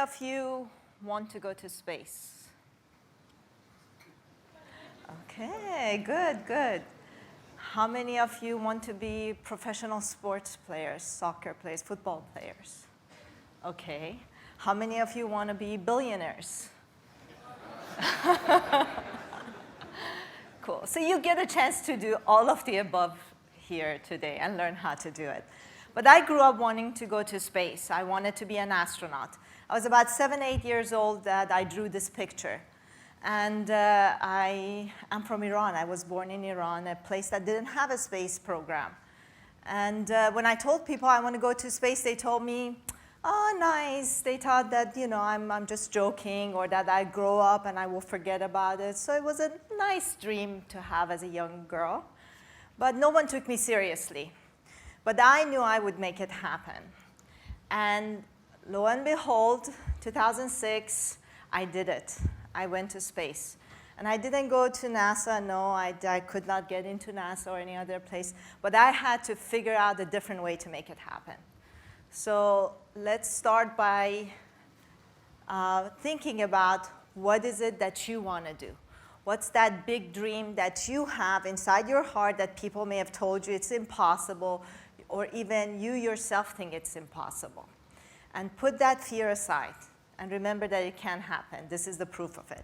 of you want to go to space? Okay, good, good. How many of you want to be professional sports players, soccer players, football players? Okay. How many of you want to be billionaires? Cool. So you get a chance to do all of the above here today and learn how to do it. But I grew up wanting to go to space. I wanted to be an astronaut. I was about 7, 8 years old that I drew this picture. And I am from Iran. I was born in Iran, a place that didn't have a space program. And when I told people I want to go to space, they told me, oh, nice. They thought that, you know, I'm just joking, or that I grow up and I will forget about it. So it was a nice dream to have as a young girl. But no one took me seriously. But I knew I would make it happen. And lo and behold, 2006, I did it. I went to space. And I didn't go to NASA. No, I could not get into NASA or any other place. But I had to figure out a different way to make it happen. So let's start by thinking about what is it that you want to do. What's that big dream that you have inside your heart that people may have told you it's impossible, or even you yourself think it's impossible? And put that fear aside. And remember that it can happen. This is the proof of it.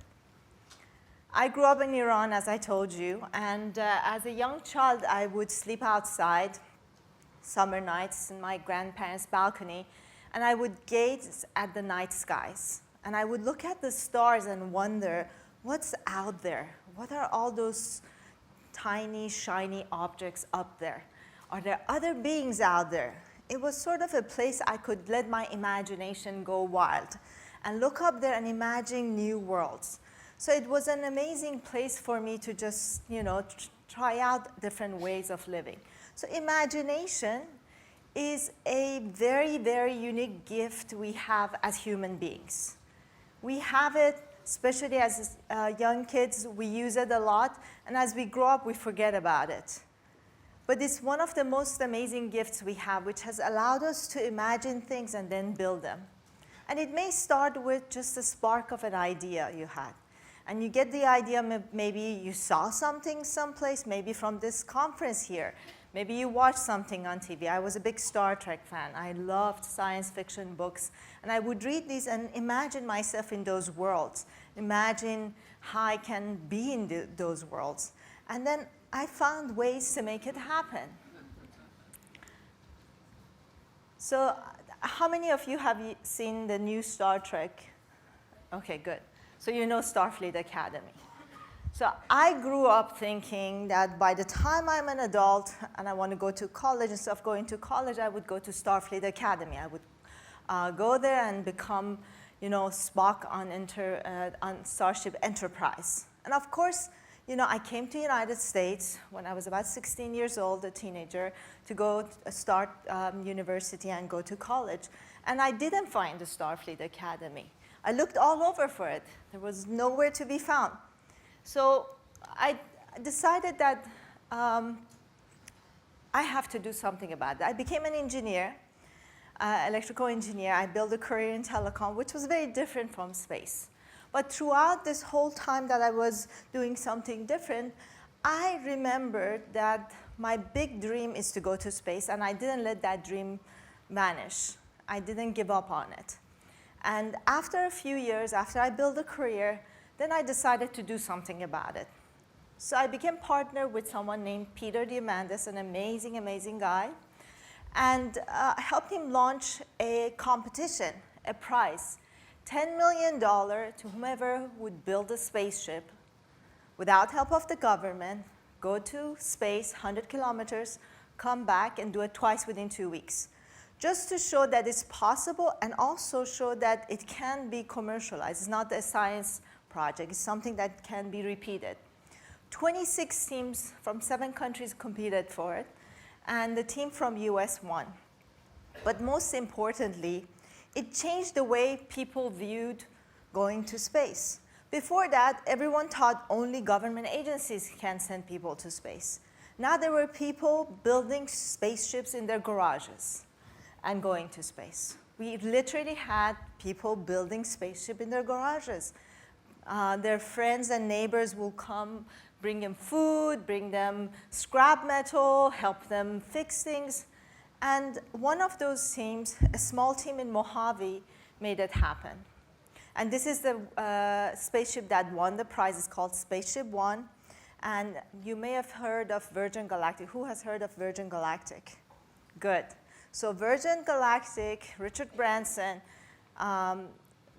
I grew up in Iran, as I told you. And as a young child, I would sleep outside summer nights in my grandparents' balcony. And I would gaze at the night skies. And I would look at the stars and wonder, what's out there? What are all those tiny, shiny objects up there? Are there other beings out there? It was sort of a place I could let my imagination go wild and look up there and imagine new worlds. So it was an amazing place for me to just, you know, try out different ways of living. So imagination is a very, very unique gift we have as human beings. We have it, especially as young kids, we use it a lot, and as we grow up, we forget about it. But it's one of the most amazing gifts we have, which has allowed us to imagine things and then build them. And it may start with just a spark of an idea you had. And you get the idea, maybe you saw something someplace, maybe from this conference here. Maybe you watched something on TV. I was a big Star Trek fan. I loved science fiction books. And I would read these and imagine myself in those worlds. Imagine how I can be in those worlds. And then I found ways to make it happen. So how many of you have seen the new Star Trek? Okay, good. So you know Starfleet Academy. So I grew up thinking that by the time I'm an adult and I want to go to college, instead of going to college, I would go to Starfleet Academy. I would go there and become, you know, Spock on Starship Enterprise. And of course, you know, I came to the United States when I was about 16 years old, a teenager, to go start university and go to college. And I didn't find the Starfleet Academy. I looked all over for it. There was nowhere to be found. So I decided that I have to do something about it. I became an engineer, electrical engineer. I built a career in telecom, which was very different from space. But throughout this whole time that I was doing something different, I remembered that my big dream is to go to space, and I didn't let that dream vanish. I didn't give up on it. And after a few years, after I built a career, then I decided to do something about it. So I became partner with someone named Peter Diamandis, an amazing, amazing guy, and I helped him launch a competition, a prize. $10 million to whomever would build a spaceship without help of the government, go to space, 100 kilometers, come back and do it twice within 2 weeks. Just to show that it's possible and also show that it can be commercialized. It's not a science project. It's something that can be repeated. 26 teams from 7 countries competed for it, and the team from US won. But most importantly, it changed the way people viewed going to space. Before that, everyone thought only government agencies can send people to space. Now there were people building spaceships in their garages and going to space. We literally had people building spaceship in their garages. Their friends and neighbors will come, bring them food, bring them scrap metal, help them fix things. And one of those teams, a small team in Mojave, made it happen. And this is the spaceship that won the prize. It's called Spaceship One. And you may have heard of Virgin Galactic. Who has heard of Virgin Galactic? Good. So Virgin Galactic, Richard Branson,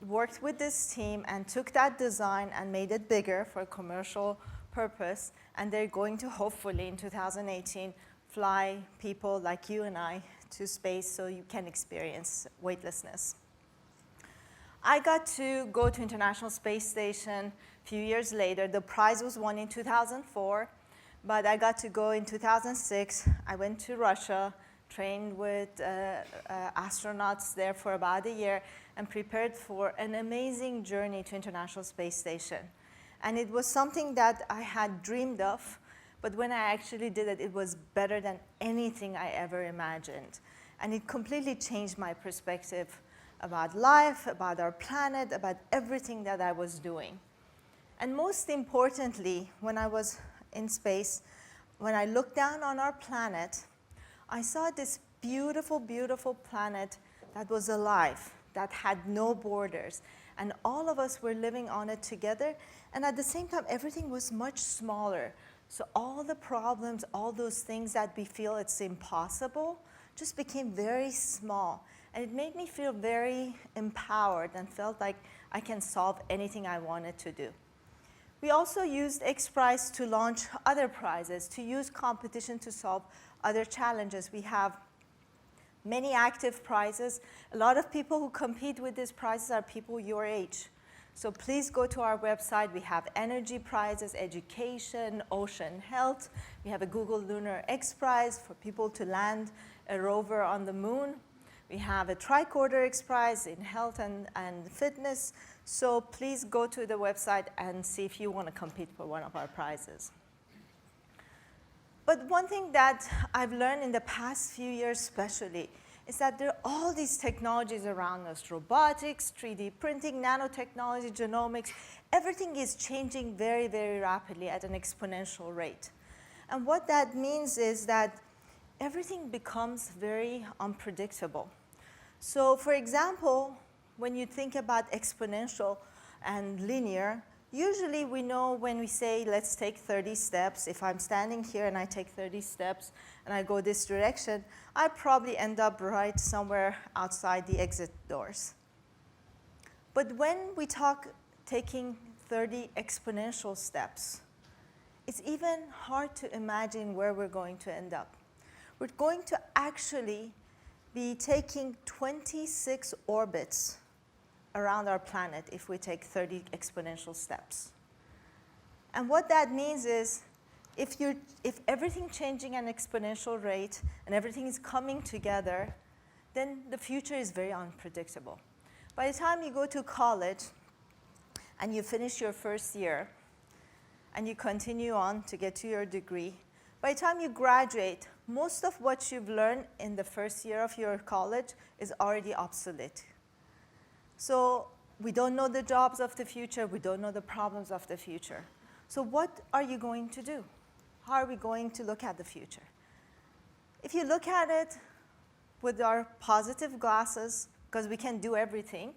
worked with this team and took that design and made it bigger for a commercial purpose. And they're going to hopefully in 2018 fly people like you and I to space so you can experience weightlessness. I got to go to International Space Station a few years later. The prize was won in 2004, but I got to go in 2006. I went to Russia, trained with astronauts there for about a year, and prepared for an amazing journey to International Space Station. And it was something that I had dreamed of, but when I actually did it, it was better than anything I ever imagined. And it completely changed my perspective about life, about our planet, about everything that I was doing. And most importantly, when I was in space, when I looked down on our planet, I saw this beautiful, beautiful planet that was alive, that had no borders. And all of us were living on it together. And at the same time, everything was much smaller. So all the problems, all those things that we feel it's impossible, just became very small. And it made me feel very empowered and felt like I can solve anything I wanted to do. We also used X Prize to launch other prizes, to use competition to solve other challenges. We have many active prizes. A lot of people who compete with these prizes are people your age. So please go to our website. We have energy prizes, education, ocean health. We have a Google Lunar X Prize for people to land a rover on the moon. We have a tricorder X Prize in health and fitness. So please go to the website and see if you want to compete for one of our prizes. But one thing that I've learned in the past few years especially is that there are all these technologies around us, robotics, 3D printing, nanotechnology, genomics. Everything is changing very, very rapidly at an exponential rate. And what that means is that everything becomes very unpredictable. So for example, when you think about exponential and linear, usually we know when we say, let's take 30 steps, if I'm standing here and I take 30 steps and I go this direction, I probably end up right somewhere outside the exit doors. But when we talk taking 30 exponential steps, it's even hard to imagine where we're going to end up. We're going to actually be taking 26 orbits around our planet if we take 30 exponential steps. And what that means is if everything changing at an exponential rate and everything is coming together, then the future is very unpredictable. By the time you go to college and you finish your first year and you continue on to get to your degree, by the time you graduate, most of what you've learned in the first year of your college is already obsolete. So we don't know the jobs of the future. We don't know the problems of the future. So what are you going to do? How are we going to look at the future? If you look at it with our positive glasses, because we can do everything,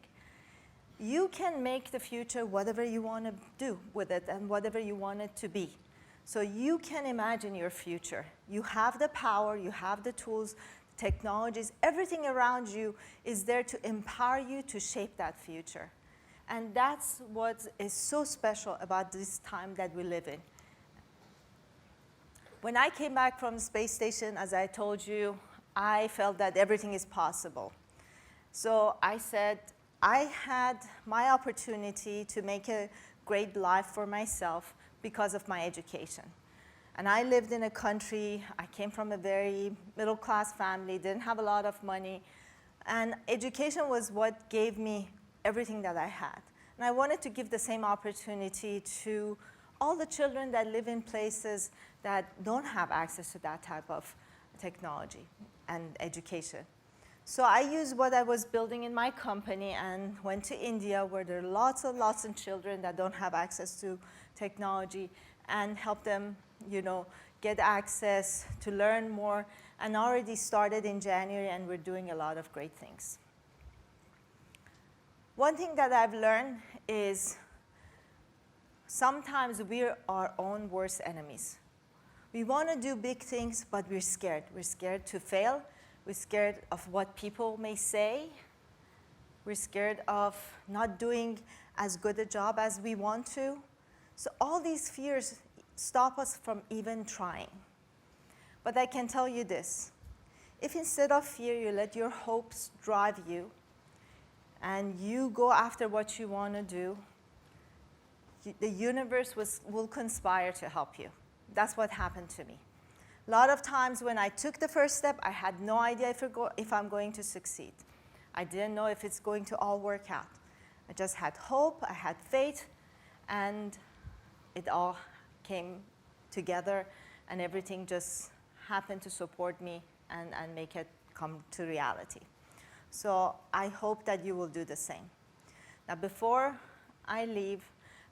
you can make the future whatever you want to do with it and whatever you want it to be. So you can imagine your future. You have the power, you have the tools, technologies, everything around you is there to empower you to shape that future. And that's what is so special about this time that we live in. When I came back from the space station, as I told you, I felt that everything is possible. So I said, I had my opportunity to make a great life for myself because of my education. And I lived in a country, I came from a very middle-class family, didn't have a lot of money, and education was what gave me everything that I had. And I wanted to give the same opportunity to all the children that live in places that don't have access to that type of technology and education. So I used what I was building in my company and went to India, where there are lots and lots of children that don't have access to technology, and help them, get access to learn more, and already started in January, and we're doing a lot of great things. One thing that I've learned is sometimes we're our own worst enemies. We want to do big things, but we're scared. We're scared to fail. We're scared of what people may say. We're scared of not doing as good a job as we want to. So all these fears stop us from even trying. But I can tell you this. If instead of fear, you let your hopes drive you, and you go after what you want to do, the universe will conspire to help you. That's what happened to me. A lot of times when I took the first step, I had no idea if I'm going to succeed. I didn't know if it's going to all work out. I just had hope, I had faith, and it all came together, and everything just happened to support me and make it come to reality. So I hope that you will do the same. Now, before I leave,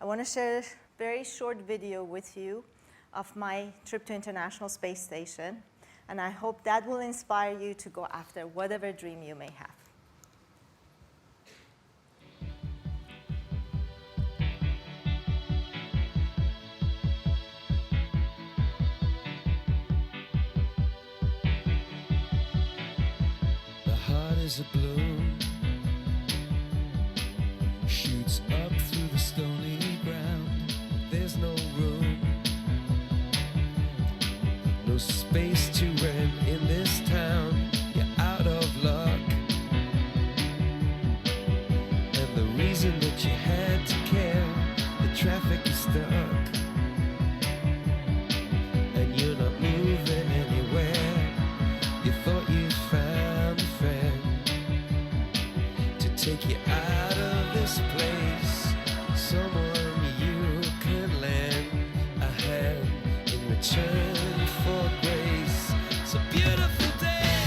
I want to share a very short video with you of my trip to International Space Station, and I hope that will inspire you to go after whatever dream you may have. The heart is a balloon, shoots up through the stony ground. There's no room, no space to rent in this town. You're out of luck, and the reason that you had to care, the traffic is stuck, and you're not moving anywhere. You thought you found a friend to take you out of this place, someone you can lend a hand in return for grace. It's a beautiful day,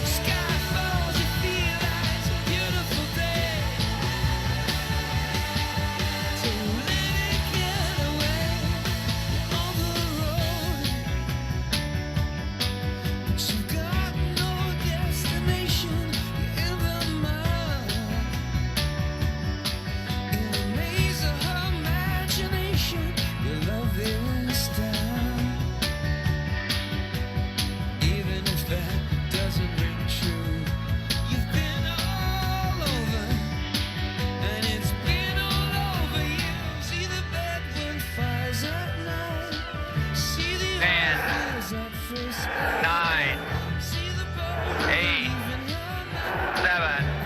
sky falls, you feel like it's a beautiful day, so let it get away on the road, but you've got no destination. You're in the mud, in the maze of her imagination. Your love is down, even if that doesn't ring true. You've been all over, and it's been all over you. See the bedroom fires at night, see the 10, eyes at first 9, see the boat 8, leaving your mouth 7,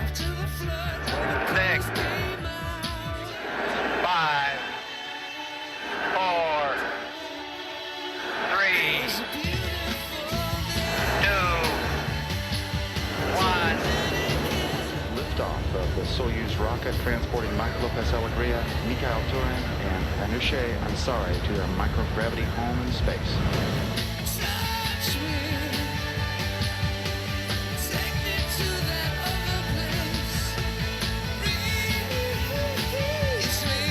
after the flood. The 6, colors came out. 5, 4, 3, It's a beautiful day. 2, 1. Liftoff of the Soyuz rocket transporting Mike Lopez Alegria, Mikhail Turin, and Anousheh Ansari to their microgravity home in space. Touch me, take me to that other place. Reach me,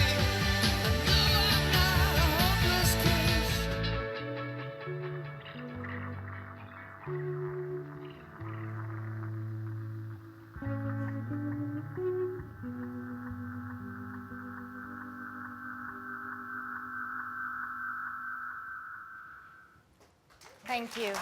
I know I'm not a hopeless case. Thank you.